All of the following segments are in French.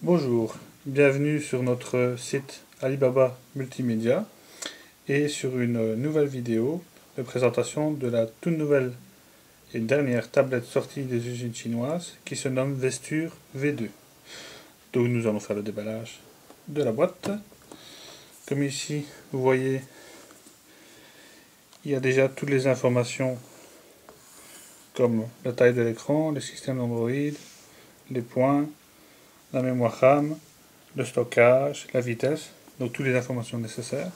Bonjour, bienvenue sur notre site Alibaba Multimédia et sur une nouvelle vidéo de présentation de la toute nouvelle et dernière tablette sortie des usines chinoises qui se nomme Vesture V2. Donc nous allons faire le déballage de la boîte. Comme ici, vous voyez, il y a déjà toutes les informations comme la taille de l'écran, le système d'Android, les points, la mémoire RAM, le stockage, la vitesse, donc toutes les informations nécessaires.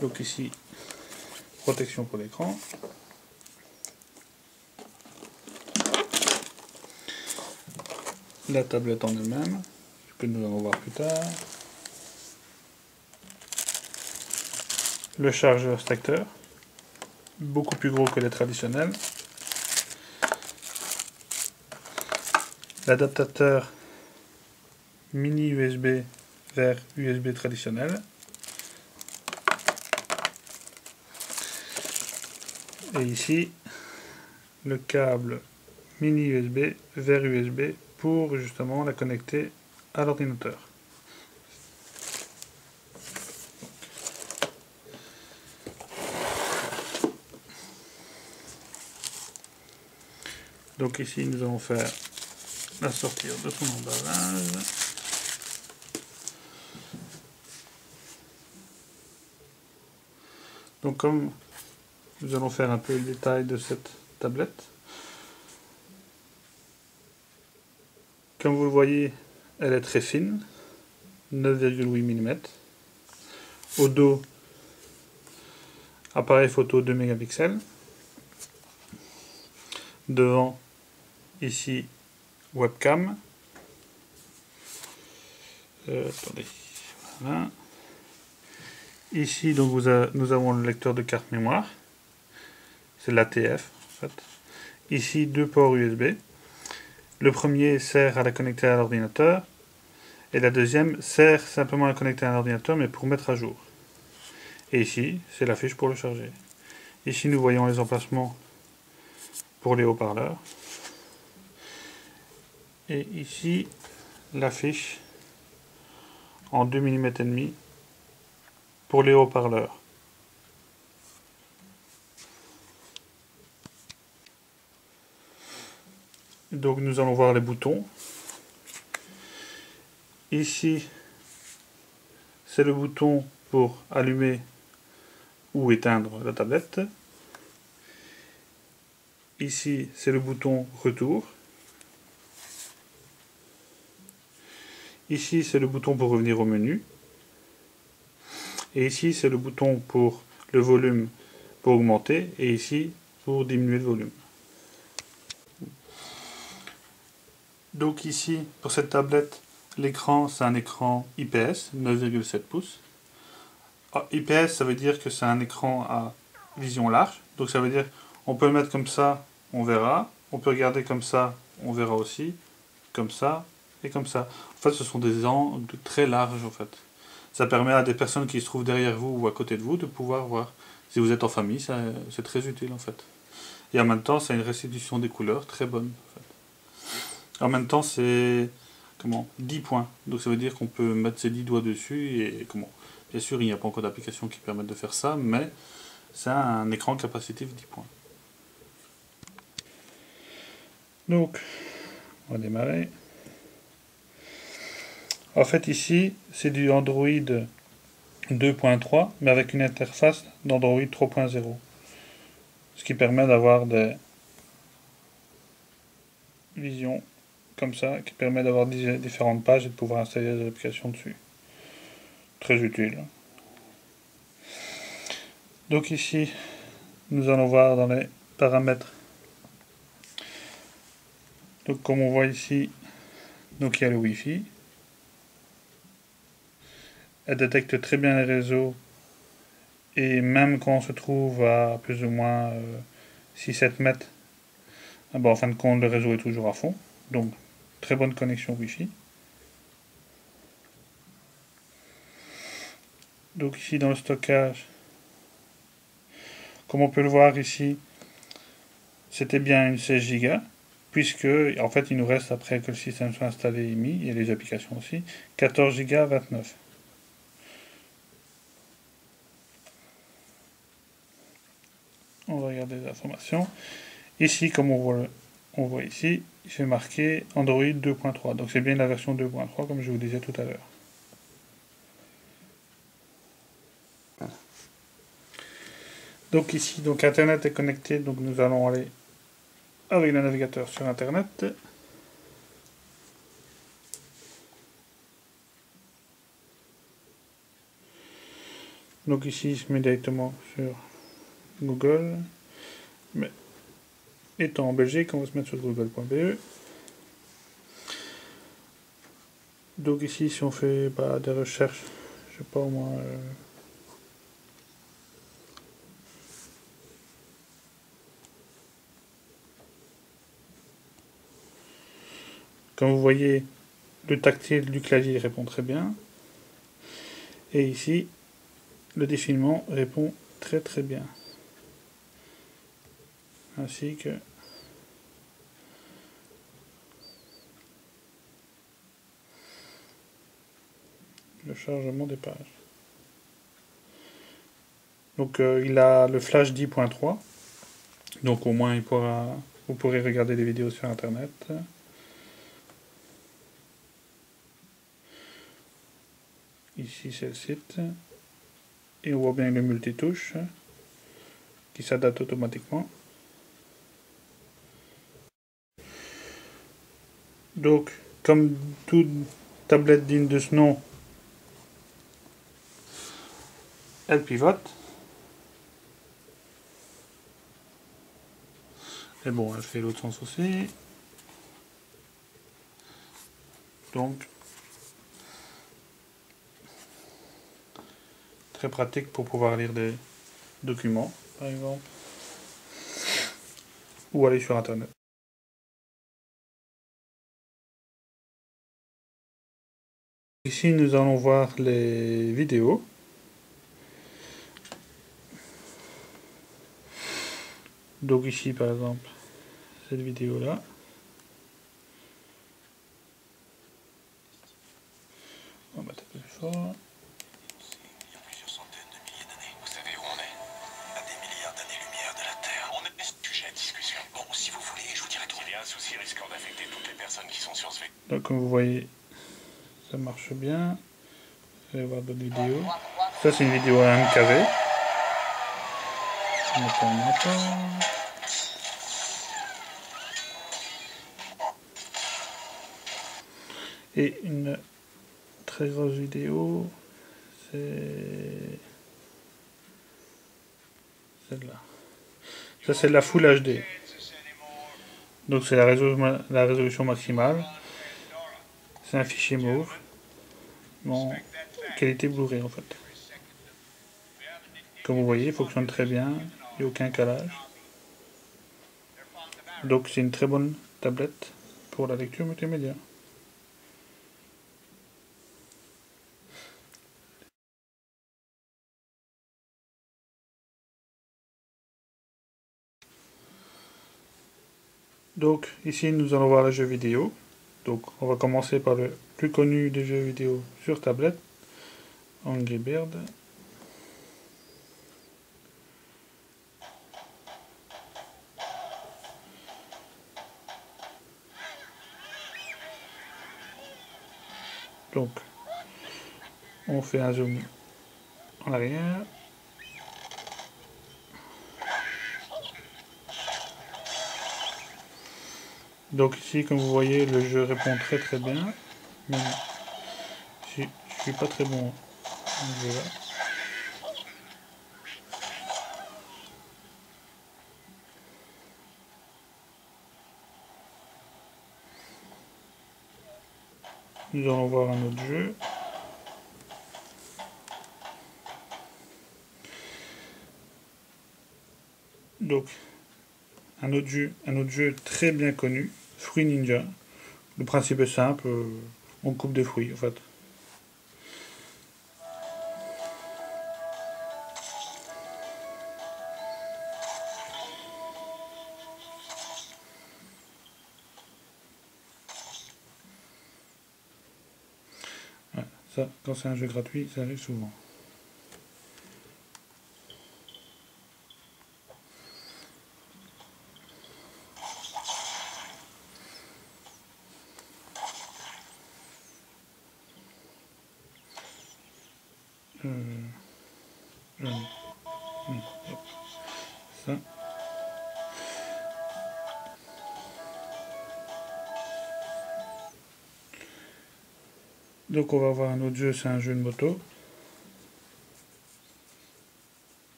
Donc ici, protection pour l'écran. La tablette en elle-même, que nous allons voir plus tard. Le chargeur stacker, beaucoup plus gros que les traditionnels. L'adaptateur mini USB vers USB traditionnel. Et ici, le câble mini USB vers USB pour justement la connecter à l'ordinateur. Donc ici, nous allons faire la sortir de son emballage. Donc comme nous allons faire un peu le détail de cette tablette. Comme vous le voyez, elle est très fine, 9,8 mm. Au dos, appareil photo 2 mégapixels. Devant, ici, webcam. Attendez, voilà. Ici, donc, nous avons le lecteur de carte mémoire. C'est l'ATF, en fait. Ici, deux ports USB. Le premier sert à la connecter à l'ordinateur. Et la deuxième sert simplement à la connecter à l'ordinateur, mais pour mettre à jour. Et ici, c'est la fiche pour le charger. Ici, nous voyons les emplacements pour les haut-parleurs. Et ici, la fiche en 2 mm et demi pour les haut-parleurs. Donc nous allons voir les boutons. Ici, c'est le bouton pour allumer ou éteindre la tablette. Ici, c'est le bouton retour. Ici, c'est le bouton pour revenir au menu. Et ici, c'est le bouton pour le volume pour augmenter. Et ici, pour diminuer le volume. Donc ici, pour cette tablette, l'écran, c'est un écran IPS, 9,7 pouces. IPS, ça veut dire que c'est un écran à vision large. Donc ça veut dire on peut le mettre comme ça, on verra. On peut regarder comme ça, on verra aussi. Comme ça et comme ça. En fait, ce sont des angles très larges, en fait. Ça permet à des personnes qui se trouvent derrière vous ou à côté de vous de pouvoir voir. Si vous êtes en famille, c'est très utile, en fait. Et en même temps, c'est une restitution des couleurs très bonne, en fait. En même temps, c'est 10 points. Donc ça veut dire qu'on peut mettre ses 10 doigts dessus et bien sûr, il n'y a pas encore d'application qui permette de faire ça, mais c'est un écran capacitif 10 points. Donc, on va démarrer. En fait, ici, c'est du Android 2.3, mais avec une interface d'Android 3.0. Ce qui permet d'avoir des visions comme ça, qui permet d'avoir différentes pages et de pouvoir installer des applications dessus. Très utile. Donc ici, nous allons voir dans les paramètres. Donc comme on voit ici, donc il y a le Wi-Fi. Elle détecte très bien les réseaux. Et même quand on se trouve à plus ou moins 6-7 mètres, en fin de compte, le réseau est toujours à fond. Donc, très bonne connexion Wi-Fi. Donc ici, dans le stockage, comme on peut le voir ici, c'était bien une 16 Go. puisque en fait il nous reste, après que le système soit installé et mis, et les applications aussi, 14 Go 29. On va regarder les informations. Ici, comme on voit ici, j'ai marqué Android 2.3. Donc c'est bien la version 2.3 comme je vous disais tout à l'heure. Donc ici, donc Internet est connecté, donc nous allons aller avec le navigateur sur Internet. Donc ici, je mets directement sur Google. Mais étant en Belgique, on va se mettre sur google.be. Donc ici, si on fait des recherches, je sais pas moi... Comme vous voyez, le tactile du clavier répond très bien. Et ici, le défilement répond très très bien. Ainsi que le chargement des pages. Donc il a le flash 10.3. Donc au moins vous pourrez regarder des vidéos sur Internet. Ici c'est le site. Et on voit bien le multitouche qui s'adapte automatiquement. Donc comme toute tablette digne de ce nom, elle pivote. Et bon, elle fait l'autre sens aussi. Donc, très pratique pour pouvoir lire des documents, par exemple. Ou aller sur Internet. Ici, nous allons voir les vidéos. Donc ici, par exemple, cette vidéo-là. On va mettre un peu plus fort. Il y a plusieurs centaines de milliers d'années. Vous savez où on est? À des milliards d'années-lumière de la Terre. On est sujet à discussion. Bon, si vous voulez, je vous dirai tout. Il y a un souci risquant d'affecter toutes les personnes qui sont sur ce véhicule. Donc comme vous voyez, ça marche bien. Vous allez voir d'autres vidéos. Ça, c'est une vidéo à MKV. Et une très grosse vidéo, c'est celle-là. Ça, c'est la Full HD. Donc c'est la résolution maximale. C'est un fichier mauve. En qualité Blu-ray en fait. Comme vous voyez, il fonctionne très bien. Il n'y a aucun calage. Donc c'est une très bonne tablette pour la lecture multimédia. Donc ici nous allons voir les jeux vidéo. Donc on va commencer par le plus connu des jeux vidéo sur tablette, Angry Bird. Donc on fait un zoom en arrière. Donc ici, comme vous voyez, le jeu répond très très bien. Même si je suis pas très bon en jeu là. Nous allons voir un autre jeu. Donc, un autre jeu très bien connu, Fruit Ninja. Le principe est simple, on coupe des fruits en fait. Ça, quand c'est un jeu gratuit, ça arrive souvent. Ça. Donc on va voir un autre jeu, c'est un jeu de moto.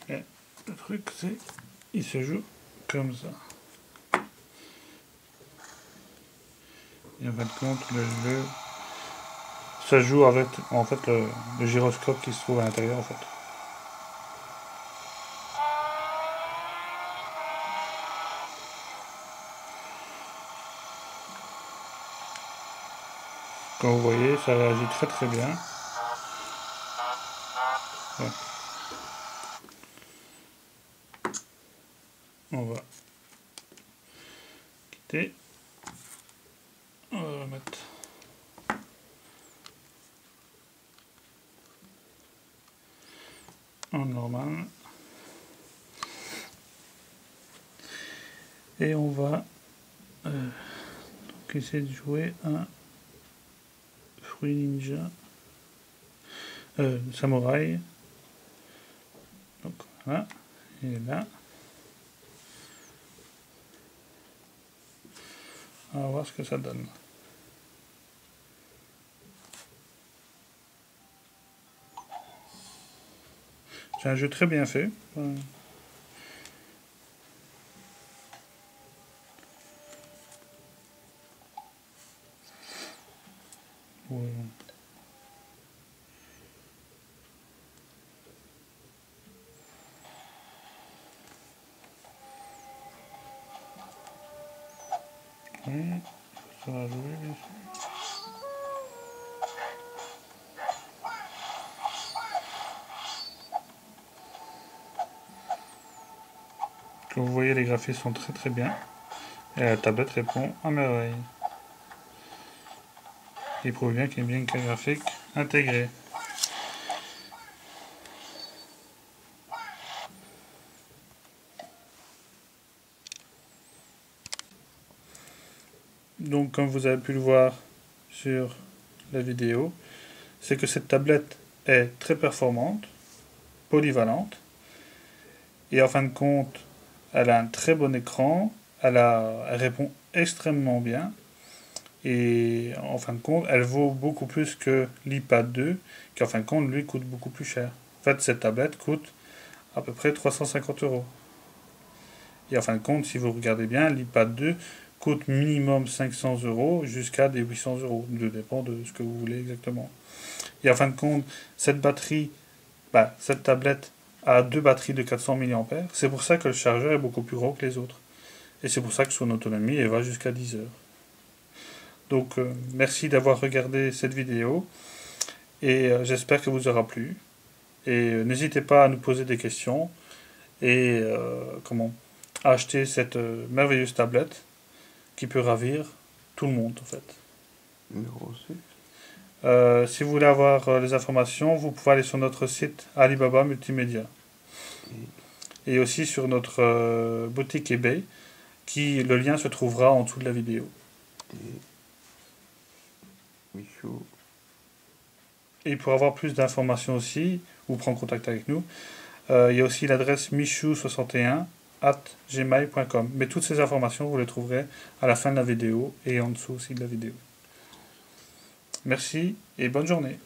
Et le truc c'est, il se joue comme ça. Et en fin de compte, le jeu, ça joue avec en fait le gyroscope qui se trouve à l'intérieur en fait. Comme vous voyez, ça réagit très très bien. Ouais. On va quitter. On va remettre. En normal. Et on va donc essayer de jouer un Fruit Ninja Samouraï. Donc voilà, il est là. On va voir ce que ça donne. C'est un jeu très bien fait. Ouais. Oui, ça va jouer bien sûr. Comme vous voyez, les graphismes sont très très bien. Et la tablette répond à merveille. Il prouve bien qu'il y a bien une carte graphique intégrée. Donc comme vous avez pu le voir sur la vidéo, c'est que cette tablette est très performante, polyvalente, et en fin de compte, elle a un très bon écran, elle répond extrêmement bien, et en fin de compte, elle vaut beaucoup plus que l'iPad 2, qui en fin de compte, lui, coûte beaucoup plus cher. En fait, cette tablette coûte à peu près 350 €. Et en fin de compte, si vous regardez bien, l'iPad 2 coûte minimum 500 € jusqu'à des 800 €. Ça dépend de ce que vous voulez exactement. Et en fin de compte, cette batterie, cette tablette a deux batteries de 400 mAh. C'est pour ça que le chargeur est beaucoup plus gros que les autres. Et c'est pour ça que son autonomie elle va jusqu'à 10 heures. Donc merci d'avoir regardé cette vidéo. Et j'espère que vous aura plu. Et n'hésitez pas à nous poser des questions. Et à acheter cette merveilleuse tablette qui peut ravir tout le monde en fait. Numéro 6. Si vous voulez avoir les informations, vous pouvez aller sur notre site Alibaba Multimédia. Et aussi sur notre boutique eBay, le lien se trouvera en dessous de la vidéo. Michou. Et pour avoir plus d'informations aussi, ou prendre contact avec nous, il y a aussi l'adresse michou61@gmail.com. Mais toutes ces informations, vous les trouverez à la fin de la vidéo et en dessous aussi de la vidéo. Merci et bonne journée.